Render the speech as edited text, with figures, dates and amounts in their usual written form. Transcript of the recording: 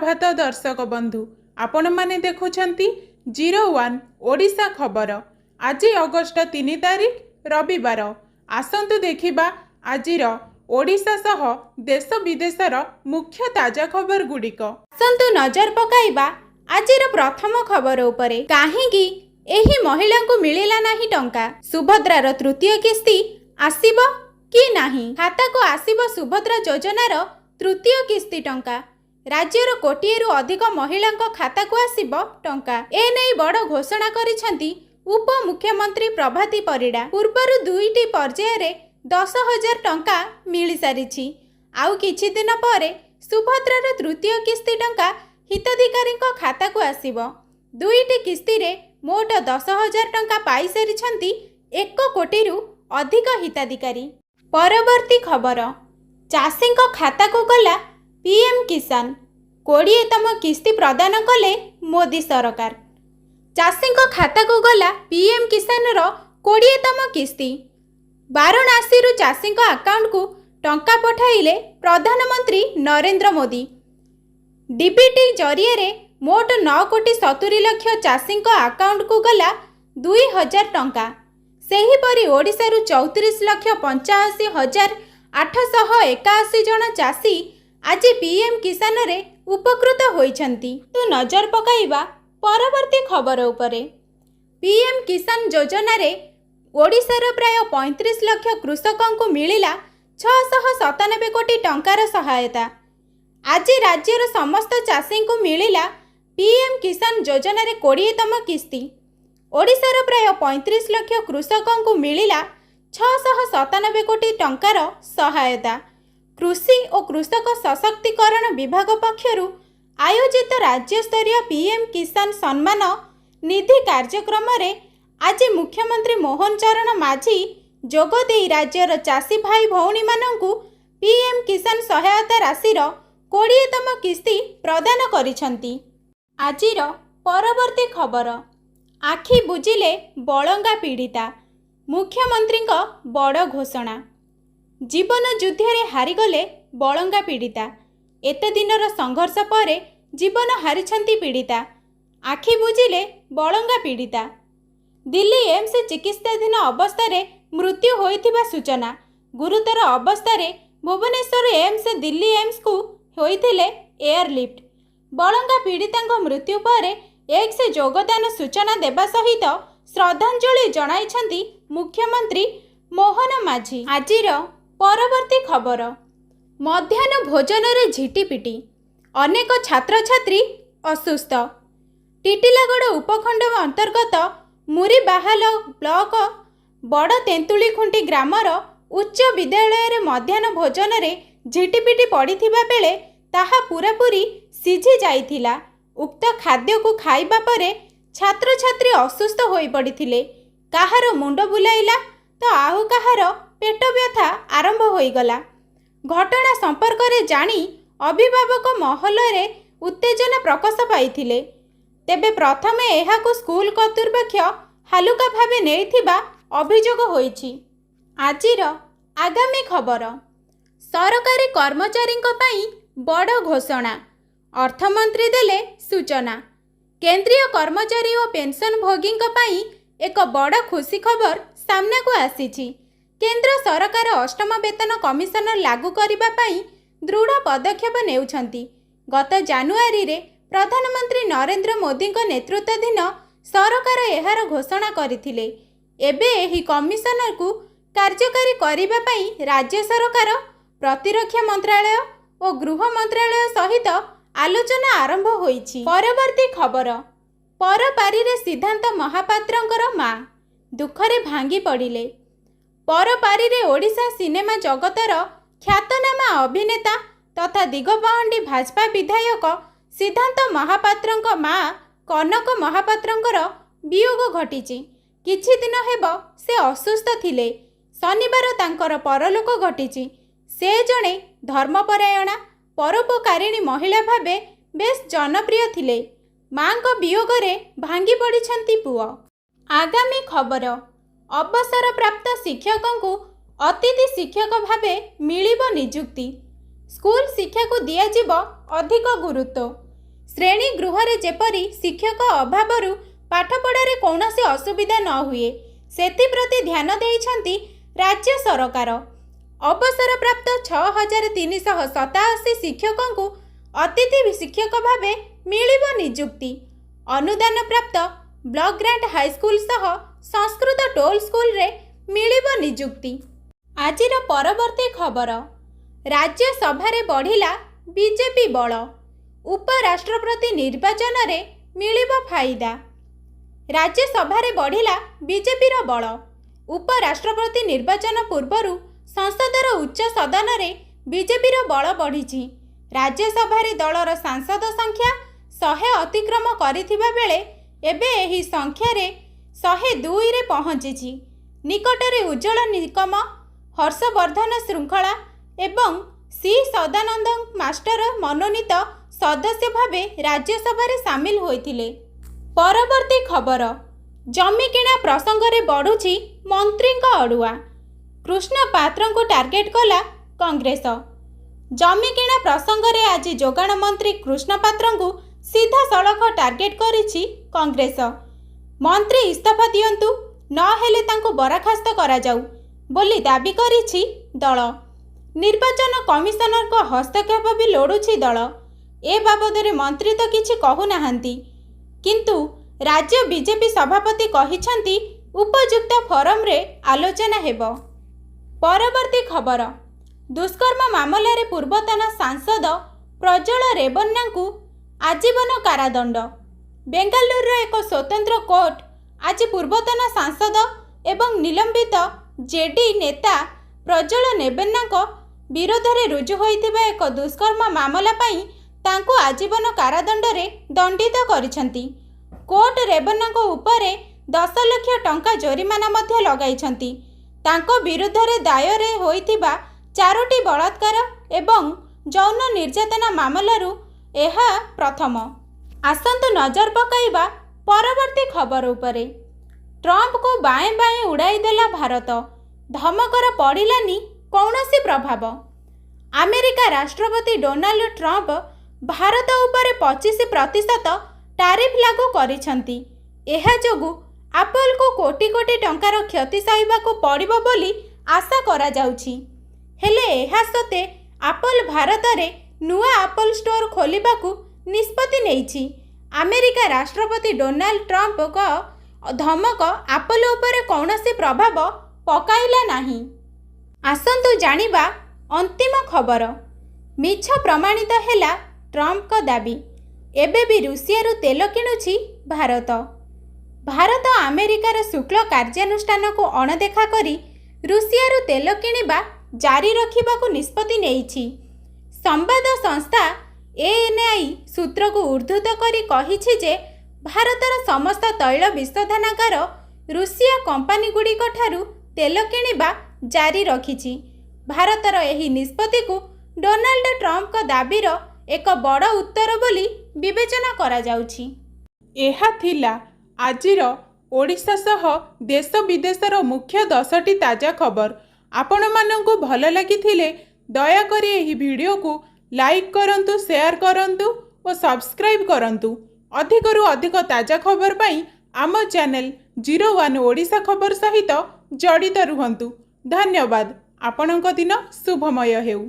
सुप्रभात दर्शक बंधु आपण माने देखुछंती 01 ओडिशा खबर। आज अगस्ट 3 तारिख रविवार। आसंतु देखिबा आजिर ओडिशा सह देश विदेशर मुख्य ताजा खबर गुड़िक। आसंतु नजर पकाइबा आजिर प्रथम खबर उपरे। काहेकि एही महिला को मिलिला नाही टंका। सुभद्रार तृतीय किस्ती आसीबो कि नाही? खाता को आसीबो सुभद्रा योजनार तृतीय किस्ती टंका। राज्यर कोटिएरु अधिक महिला खाता को आसीबो टंका। ए नै बड़ घोषणा करिसेंती उप मुख्यमंत्री प्रभाती परिडा। पूर्वरु दुईटी पर्याय 10,000 टंका मिली सारिछि। आउ किछि दिन परे सुभद्रार तृतीय किस्ती टंका हिताधिकारी खाता को आसीबो। दुईटी किस्ती रे मोट 10,000 टंका पाई सारिछंती 1 कोटिरु अधिक हिताधिकारी। परवर्ती खबर। चाषी खाता को गला पीएम किसान 20तम किस्ती प्रदान कले मोदी सरकार। चाषी खाता को गला पीएम किसान रो 20तम किस्ती। वाराणसी चाषी अकाउंट को टंका पठाइले प्रधानमंत्री नरेंद्र मोदी। डीबीटी जरिए रे मोट 9 कोटी 70 लाख चाषी अकाउंट को गला 2,000 टंका। सेहीपरि ओडिशारू 34,85,881 जन चाषी आज पीएम किसान रे उपकृत होइछंती। तो नजर पकाइबा परवर्ती खबर उपरे। पीएम किसान योजना रे ओडिशार प्राय 35 लाख कृषकों को मिलिला 697 कोटी टंकार सहायता। आज राज्यर समस्त चाषी को मिलिला पीएम किसान योजना रे 20तम किस्ती। ओडिशार प्राय 35 लाख कृषकों को मिलिला 697 कोटी टंकार सहायता। कृषि और कृषक सशक्तिकरण विभाग पक्षरु आयोजित राज्य स्तरीय पीएम किसान सम्मान निधि कार्यक्रम रे आज मुख्यमंत्री मोहन चरण माझी जोगदेई राज्यर चाषी भाई भौणी मानंकु पीएम किसान सहायता राशि 20तम किस्ती प्रदान करिछंती। आजिर परवर्ती खबर। आखि बुझिले बलंगा पीड़िता मुख्यमंत्री बड़ घोषणा। जीवन युद्धरे हारिगले बलंगा पीड़िता। एते दिनर संघर्ष परे जीवन हारिछंती पीड़िता। आखि बुझिले बलंगा पीड़िता। दिल्ली एम्स चिकित्साधीन अवस्था मृत्यु होइथिबा सूचना। गुरुतर अवस्था भुवनेश्वर एम्स दिल्ली एम्स को होइथिले एयरलिफ्ट। बलंगा पीड़िता मृत्यु पर एक्स योगदान सूचना देवा सहित श्रद्धांजलि जणाइछंती मुख्यमंत्री मोहन माझी। आजिर परवर्ती खबर। मध्याह्न भोजन रे झिटिपिटी अनेक छात्र छात्री असुस्थ। टिटिलागड़ उपखंड अंतर्गत मुरीबाहाल ब्लॉक बड़ तेंतुली खुंटी ग्रामर उच्च विद्यालय रे मध्याह्न भोजन रे झिटिपिटी पड़िथिबा बेले ताहा पूरापूरी सिझी जाइथिला। उक्त खाद्य को खाइबा परे छात्र छात्री असुस्थ होई पड़िथिले। काहार मुंड बुलाइला तो आउ काहार पेट व्यथा आरंभ होईगला। घटना संपर्क रे जानी अभिभावक महल रे उत्तेजना प्रकाश पाइथिले। तेबे प्रथमे एहाकु स्कूल कर्तृपक्ष हालुका भावे नेइथिबा अभियोग होईछि। आजिर आगामी खबर। सरकारी कर्मचारी पई बड़ घोषणा। अर्थमंत्री देले सूचना। केंद्रीय कर्मचारी और पेंशन भोगी पई एक बड़ खुशी खबर सामना को आसीछि। केंद्र सरकार 8म वेतन कमिशन लागू करिबा पई दृढ़ पदक्षेप नेउछंती। गत जानुआरी रे प्रधानमंत्री नरेंद्र मोदी नेतृत्वाधीन सरकार एहार घोषणा करथिले। एबे एही कमिशन को कार्यकारी करिबा पई राज्य सरकार प्रतिरक्षा मंत्रालय और गृह मंत्रालय सहित आलोचना आरंभ होईछि। परवर्ती खबर। परपारी रे सिद्धांत महापात्रंकर मां दुखरे भांगी पड़िले। परपारी रे ओडिशा सिनेमा जगतर ख्यातनामा अभिनेता तथा दिगपहंडी भाजपा विधायक सिद्धांत महापात्रंक मां कनक महापात्रंकर वियोग घटिछि। किछि दिन हेब से असुस्थ थिले। शनिवार तांकर परलोक घटिछि। से जणे धर्मपरायणा परोपकारिणी महिला भावे बेस जनप्रिय थिले। मां को वियोग रे भांगी पड़िछंती पुओ। आगामी खबर। अवसर प्राप्त शिक्षकों को अतिथि शिक्षक भावे मिलिबो नियुक्ति। स्कूल शिक्षा को दियाजिबो अधिक गुरुत्व। ଶ୍ରେଣୀ ଗୃହରେ ଯେପରି ଶିକ୍ଷକ ଅଭାବରୁ ପାଠପଢ଼ାରେ କୌଣସି ଅସୁବିଧା ନ ହୁଏ ସେଥିପ୍ରତି ଧ୍ୟାନ ଦେଇଛନ୍ତି ରାଜ୍ୟ ସରକାର। ଅବସରପ୍ରାପ୍ତ 6387 ଶିକ୍ଷକଙ୍କୁ ଅତିଥି ଶିକ୍ଷକ ଭାବେ ମିଳିବ ନିଯୁକ୍ତି। ଅନୁଦାନପ୍ରାପ୍ତ ବ୍ଲକ ଗ୍ରାଣ୍ଟ ହାଇସ୍କୁଲ ସହ ସଂସ୍କୃତ ଟୋଲ୍ ସ୍କୁଲରେ ମିଳିବ ନିଯୁକ୍ତି। ଆଜିର ପରବର୍ତ୍ତୀ ଖବର, ରାଜ୍ୟସଭାରେ ବଢ଼ିଲା ବିଜେପି ବଳ, ଉପରାଷ୍ଟ୍ରପତି ନିର୍ବାଚନରେ ମିଳିବ ଫାଇଦା। ରାଜ୍ୟସଭାରେ ବଢ଼ିଲା ବିଜେପିର ବଳ। ଉପରାଷ୍ଟ୍ରପତି ନିର୍ବାଚନ ପୂର୍ବରୁ ସଂସଦର ଉଚ୍ଚ ସଦନରେ ବିଜେପିର ବଳ ବଢ଼ିଛି। ରାଜ୍ୟସଭାରେ ଦଳର ସାଂସଦ ସଂଖ୍ୟା 100 ଅତିକ୍ରମ କରିଥିବା ବେଳେ ଏବେ ଏହି ସଂଖ୍ୟାରେ 102ରେ ପହଞ୍ଚିଛି। ନିକଟରେ ଉଜ୍ଜଳ ନିକମ, ହର୍ଷବର୍ଦ୍ଧନ ଶୃଙ୍ଖଳା ଏବଂ ସି ସଦାନନ୍ଦ ମାଷ୍ଟର ମନୋନୀତ ସଦସ୍ୟ ଭାବେ ରାଜ୍ୟସଭାରେ ସାମିଲ ହୋଇଥିଲେ। ପରବର୍ତ୍ତୀ ଖବର, ଜମି କିଣା ପ୍ରସଙ୍ଗରେ ବଢ଼ୁଛି ମନ୍ତ୍ରୀଙ୍କ ଅଡ଼ୁଆ। କୃଷ୍ଣ ପାତ୍ରଙ୍କୁ ଟାର୍ଗେଟ କଲା କଂଗ୍ରେସ। ଜମି କିଣା ପ୍ରସଙ୍ଗରେ ଆଜି ଯୋଗାଣ ମନ୍ତ୍ରୀ କୃଷ୍ଣ ପାତ୍ରଙ୍କୁ ସିଧାସଳଖ ଟାର୍ଗେଟ କରିଛି କଂଗ୍ରେସ। ମନ୍ତ୍ରୀ ଇସ୍ତଫା ଦିଅନ୍ତୁ, ନହେଲେ ତାଙ୍କୁ ବରଖାସ୍ତ କରାଯାଉ ବୋଲି ଦାବି କରିଛି ଦଳ। ନିର୍ବାଚନ କମିଶନରଙ୍କ ହସ୍ତକ୍ଷେପ ବି ଲୋଡୁଛି ଦଳ। ଏ ବାବଦରେ ମନ୍ତ୍ରୀ ତ କିଛି କହୁନାହାନ୍ତି, କିନ୍ତୁ ରାଜ୍ୟ ବିଜେପି ସଭାପତି କହିଛନ୍ତି ଉପଯୁକ୍ତ ଫୋରମରେ ଆଲୋଚନା ହେବ। ପରବର୍ତ୍ତୀ ଖବର, ଦୁଷ୍କର୍ମ ମାମଲାରେ ପୂର୍ବତନ ସାଂସଦ ପ୍ରଜ୍ୱଳ ରେବନ୍ନାଙ୍କୁ ଆଜୀବନ କାରାଦଣ୍ଡ। ବେଙ୍ଗାଲୁରୁର ଏକ ସ୍ୱତନ୍ତ୍ର କୋର୍ଟ ଆଜି ପୂର୍ବତନ ସାଂସଦ ଏବଂ ନିଲମ୍ବିତ ଜେଡି ନେତା ପ୍ରଜ୍ୱଳ ରେବନ୍ନାଙ୍କ ବିରୋଧରେ ରୁଜୁ ହୋଇଥିବା ଏକ ଦୁଷ୍କର୍ମ ମାମଲା ପାଇଁ ତାଙ୍କୁ ଆଜୀବନ କାରାଦଣ୍ଡରେ ଦଣ୍ଡିତ କରିଛନ୍ତି। କୋର୍ଟ ରେବନ୍ନାଙ୍କ ଉପରେ 10 ଲକ୍ଷ ଟଙ୍କା ଜୋରିମାନା ମଧ୍ୟ ଲଗାଇଛନ୍ତି। ତାଙ୍କ ବିରୁଦ୍ଧରେ ଦାୟର ହୋଇଥିବା 4ଟି ବଳାତ୍କାର ଏବଂ ଯୌନ ନିର୍ଯାତନା ମାମଲାରୁ ଏହା ପ୍ରଥମ। ଆସନ୍ତୁ ନଜର ପକାଇବା ପରବର୍ତ୍ତୀ ଖବର ଉପରେ। ଟ୍ରମ୍ପଙ୍କୁ ବାଏଁ ବାଏଁ ଉଡ଼ାଇ ଦେଲା ଭାରତ, ଧମକର ପଡ଼ିଲାନି କୌଣସି ପ୍ରଭାବ। ଆମେରିକା ରାଷ୍ଟ୍ରପତି ଡୋନାଲ୍ଡ ଟ୍ରମ୍ପ ଭାରତ ଉପରେ 25% ଟାରିଫ୍ ଲାଗୁ କରିଛନ୍ତି। ଏହା ଯୋଗୁଁ ଆପଲକୁ କୋଟି କୋଟି ଟଙ୍କାର କ୍ଷତି ସହିବାକୁ ପଡ଼ିବ ବୋଲି ଆଶା କରାଯାଉଛି। ହେଲେ ଏହା ସତ୍ତ୍ୱେ ଆପଲ ଭାରତରେ ନୂଆ ଆପଲ ଷ୍ଟୋର ଖୋଲିବାକୁ ନିଷ୍ପତ୍ତି ନେଇଛି। ଆମେରିକା ରାଷ୍ଟ୍ରପତି ଡୋନାଲ୍ଡ ଟ୍ରମ୍ପଙ୍କ ଧମକ ଆପଲ ଉପରେ କୌଣସି ପ୍ରଭାବ ପକାଇଲା ନାହିଁ। ଆସନ୍ତୁ ଜାଣିବା ଅନ୍ତିମ ଖବର। ମିଛ ପ୍ରମାଣିତ ହେଲା ଟ୍ରମ୍ପଙ୍କ ଦାବି। ଏବେ ବି ରୁଷିଆରୁ ତେଲ କିଣୁଛି ଭାରତ। ଭାରତ ଆମେରିକାର ଶୁଳ୍କ କାର୍ଯ୍ୟାନୁଷ୍ଠାନକୁ ଅଣଦେଖା କରି ରୁଷିଆରୁ ତେଲ କିଣିବା ଜାରି ରଖିବାକୁ ନିଷ୍ପତ୍ତି ନେଇଛି। ସମ୍ବାଦ ସଂସ୍ଥା ଏଏନ୍ଆଇ ସୂତ୍ରକୁ ଉଦ୍ଧୃତ କରି କହିଛି ଯେ ଭାରତର ସମସ୍ତ ତୈଳ ବିଶୋଧନାଗାର ରୁଷିଆ କମ୍ପାନୀଗୁଡ଼ିକ ଠାରୁ ତେଲ କିଣିବା ଜାରି ରଖିଛି। ଭାରତର ଏହି ନିଷ୍ପତ୍ତିକୁ ଡୋନାଲ୍ଡ ଟ୍ରମ୍ପଙ୍କ ଦାବିର ଏକ ବଡ଼ ଉତ୍ତର ବୋଲି ବିବେଚନା କରାଯାଉଛି। ଏହା ଥିଲା ଆଜିର ଓଡ଼ିଶା ସହ ଦେଶ ବିଦେଶର ମୁଖ୍ୟ 10ଟି ତାଜା ଖବର। ଆପଣମାନଙ୍କୁ ଭଲ ଲାଗିଥିଲେ ଦୟାକରି ଏହି ଭିଡ଼ିଓକୁ ଲାଇକ୍ କରନ୍ତୁ, ସେୟାର କରନ୍ତୁ ଓ ସବସ୍କ୍ରାଇବ୍ କରନ୍ତୁ। ଅଧିକରୁ ଅଧିକ ତାଜା ଖବର ପାଇଁ ଆମ ଚ୍ୟାନେଲ 01 ଓଡ଼ିଶା ଖବର ସହିତ ଜଡ଼ିତ ରୁହନ୍ତୁ। ଧନ୍ୟବାଦ। ଆପଣଙ୍କ ଦିନ ଶୁଭମୟ ହେଉ।